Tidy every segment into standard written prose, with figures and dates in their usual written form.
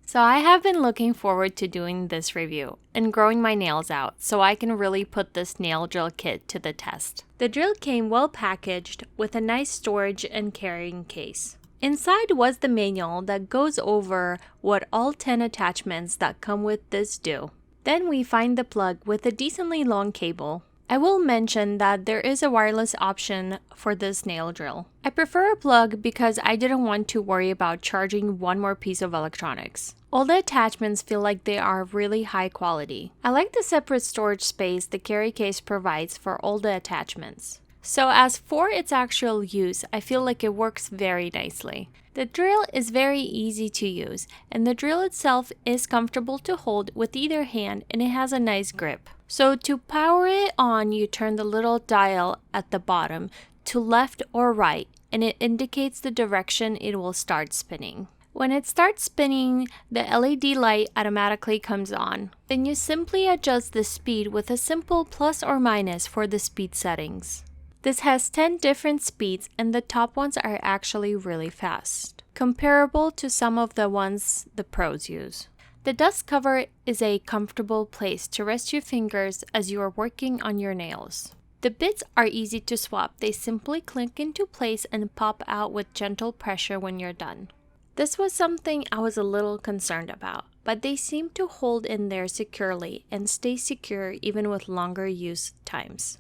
So I have been looking forward to doing this review and growing my nails out so I can really put this nail drill kit to the test. The drill came well packaged with a nice storage and carrying case. Inside was the manual that goes over what all 10 attachments that come with this do. Then we find the plug with a decently long cable. I will mention that there is a wireless option for this nail drill. I prefer a plug because I didn't want to worry about charging one more piece of electronics. All the attachments feel like they are really high quality. I like the separate storage space the carry case provides for all the attachments. So as for its actual use, I feel like it works very nicely. The drill is very easy to use, and the drill itself is comfortable to hold with either hand, and it has a nice grip. So to power it on, you turn the little dial at the bottom to left or right, and it indicates the direction it will start spinning. When it starts spinning, the LED light automatically comes on. Then you simply adjust the speed with a simple plus or minus for the speed settings. This has 10 different speeds, and the top ones are actually really fast, comparable to some of the ones the pros use. The dust cover is a comfortable place to rest your fingers as you are working on your nails. The bits are easy to swap. They simply click into place and pop out with gentle pressure when you're done. This was something I was a little concerned about, but they seem to hold in there securely and stay secure even with longer use times.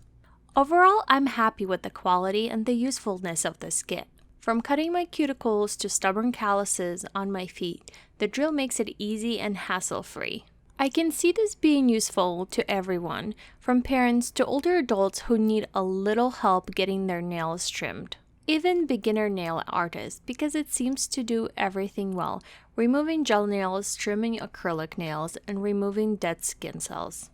Overall, I'm happy with the quality and the usefulness of this kit. From cutting my cuticles to stubborn calluses on my feet, the drill makes it easy and hassle-free. I can see this being useful to everyone, from parents to older adults who need a little help getting their nails trimmed. Even beginner nail artists, because it seems to do everything well, removing gel nails, trimming acrylic nails, and removing dead skin cells.